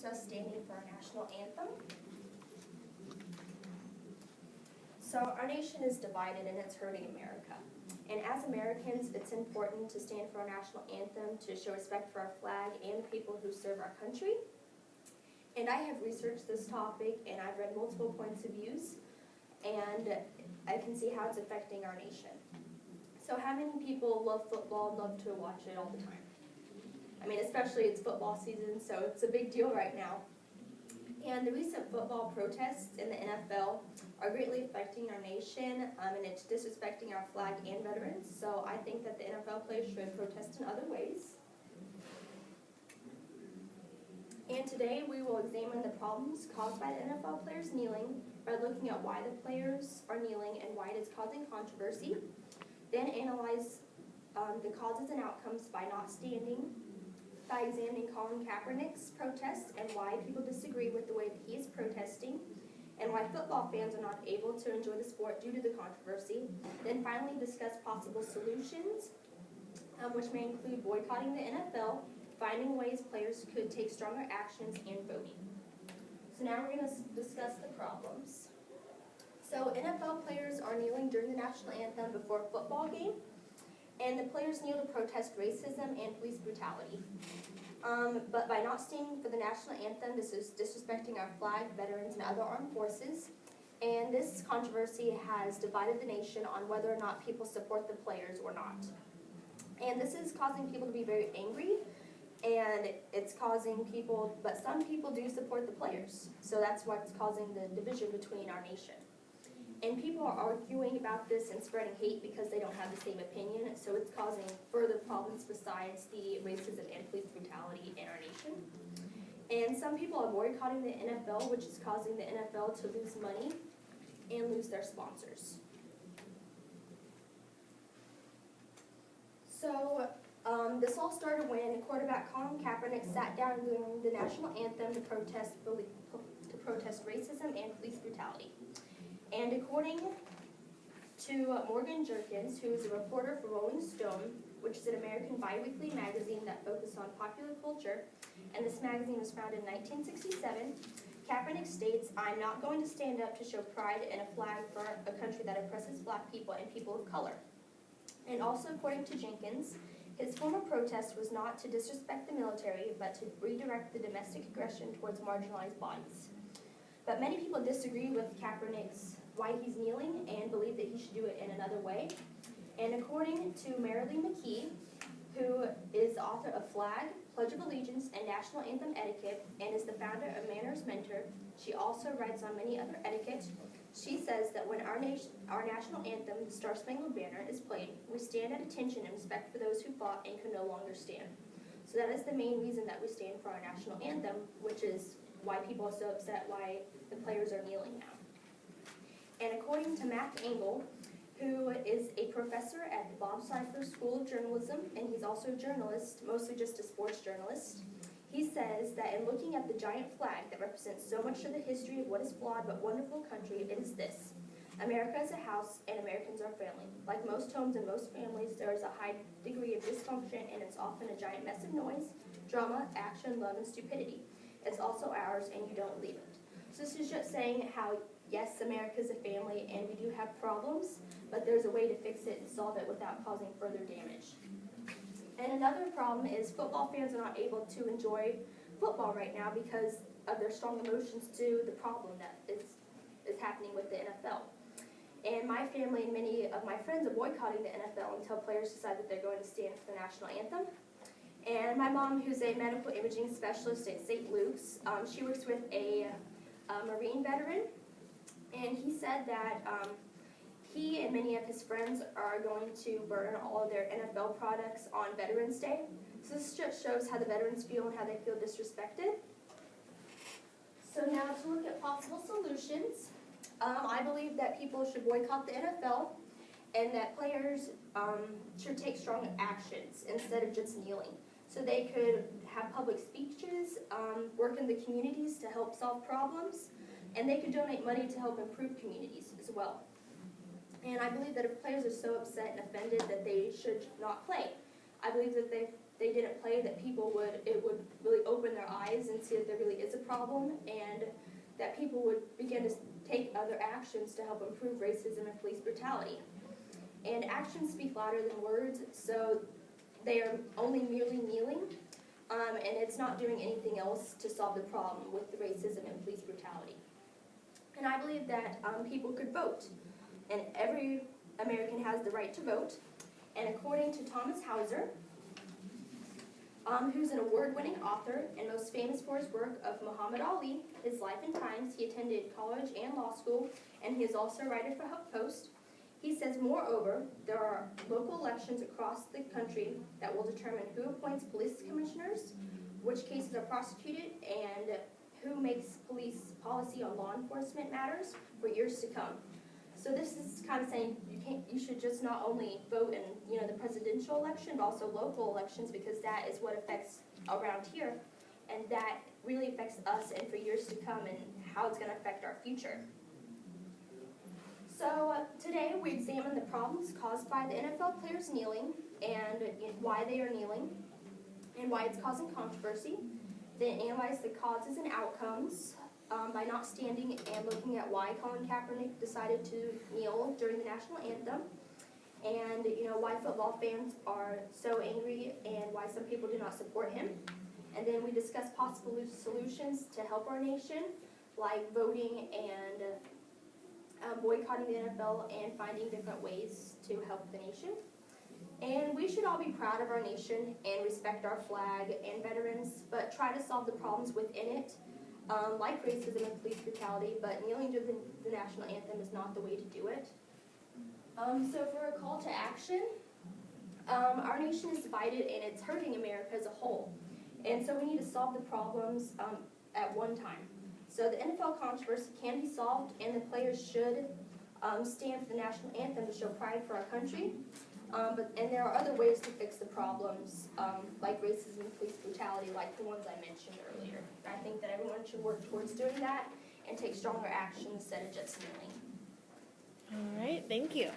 discuss standing for our national anthem. So our nation is divided and it's hurting America. And as Americans, it's important to stand for our national anthem, to show respect for our flag and the people who serve our country. And I have researched this topic and I've read multiple points of views, and I can see how it's affecting our nation. So how many people love football and love to watch it all the time? I mean, especially it's football season, so it's a big deal right now. And the recent football protests in the NFL are greatly affecting our nation, and it's disrespecting our flag and veterans. So I think that the NFL players should protest in other ways. And today we will examine the problems caused by the NFL players kneeling by looking at why the players are kneeling and why it is causing controversy. Then analyze the causes and outcomes by not standing, by examining Colin Kaepernick's protests and why people disagree with the way that he is protesting, and why football fans are not able to enjoy the sport due to the controversy. Then finally discuss possible solutions, which may include boycotting the NFL, finding ways players could take stronger actions, and voting. So now we're going to discuss the problems. So NFL players are kneeling during the national anthem before a football game, and the players kneel to protest racism and police brutality. But by not standing for the national anthem, this is disrespecting our flag, veterans, and other armed forces. And this controversy has divided the nation on whether or not people support the players or not. And this is causing people to be very angry, and it's causing people, but some people do support the players. So that's what's causing the division between our nation. And people are arguing about this and spreading hate because they don't have the same opinion, so it's causing further problems besides the racism and police brutality in our nation. And some people are boycotting the NFL, which is causing the NFL to lose money and lose their sponsors. So this all started when quarterback Colin Kaepernick sat down during the national anthem to protest racism and police brutality. And according to Morgan Jerkins, who is a reporter for Rolling Stone, which is an American biweekly magazine that focuses on popular culture, and this magazine was founded in 1967, Kaepernick states, "I'm not going to stand up to show pride in a flag for a country that oppresses black people and people of color." And also according to Jenkins, his form of protest was not to disrespect the military, but to redirect the domestic aggression towards marginalized bodies. But many people disagree with Kaepernick's why he's kneeling and believe that he should do it in another way. And according to Marilee McKee, who is the author of Flag, Pledge of Allegiance, and National Anthem Etiquette, and is the founder of Manners Mentor, she also writes on many other etiquette. She says that when our national anthem, the Star Spangled Banner, is played, we stand at attention in respect for those who fought and could no longer stand. So that is the main reason that we stand for our national anthem, which is why people are so upset why the players are kneeling now. And according to Matt Engel, who is a professor at the Bob Cypher School of Journalism, and he's also a journalist, mostly just a sports journalist, he says that in looking at the giant flag that represents so much of the history of what is flawed but wonderful country, it is this: America is a house and Americans are family. Like most homes and most families, there is a high degree of dysfunction, and it's often a giant mess of noise, drama, action, love, and stupidity. It's also ours, and you don't leave it. So this is just saying how, yes, America is a family, and we do have problems, but there's a way to fix it and solve it without causing further damage. And another problem is football fans are not able to enjoy football right now because of their strong emotions to the problem that is happening with the NFL. And my family and many of my friends are boycotting the NFL until players decide that they're going to stand for the national anthem. And my mom, who's a medical imaging specialist at St. Luke's, she works with a Marine veteran, and he said that he and many of his friends are going to burn all of their NFL products on Veterans Day. So this just shows how the veterans feel and how they feel disrespected. So now to look at possible solutions, I believe that people should boycott the NFL and that players should take strong actions instead of just kneeling. So they could have public speeches, work in the communities to help solve problems, and they could donate money to help improve communities as well. And I believe that if players are so upset and offended that they should not play. I believe that they didn't play, that it would really open their eyes and see that there really is a problem, and that people would begin to take other actions to help improve racism and police brutality. And actions speak louder than words, so they are only merely kneeling, and it's not doing anything else to solve the problem with the racism and police brutality. And I believe that people could vote, and every American has the right to vote. And according to Thomas Hauser, who's an award-winning author and most famous for his work of Muhammad Ali, his life and times, he attended college and law school, and he is also a writer for HuffPost. He says, moreover, there are local elections across the country that will determine who appoints police commissioners, which cases are prosecuted, and who makes police policy on law enforcement matters for years to come. So this is kind of saying you should just not only vote in the presidential election, but also local elections, because that is what affects around here, and that really affects us and for years to come, and how it's going to affect our future. So today we examine the problems caused by the NFL players kneeling, and why they are kneeling, and why it's causing controversy. Then analyze the causes and outcomes by not standing, and looking at why Colin Kaepernick decided to kneel during the national anthem, and why football fans are so angry and why some people do not support him. And then we discuss possible solutions to help our nation, like voting and boycotting the NFL and finding different ways to help the nation. And we should all be proud of our nation and respect our flag and veterans, but try to solve the problems within it, like racism and police brutality, but kneeling to the national anthem is not the way to do it. So for a call to action, our nation is divided and it's hurting America as a whole. And so we need to solve the problems at one time. So the NFL controversy can be solved, and the players should stand for the national anthem to show pride for our country. And there are other ways to fix the problems, like racism and police brutality, like the ones I mentioned earlier. I think that everyone should work towards doing that and take stronger action instead of just kneeling. All right, thank you.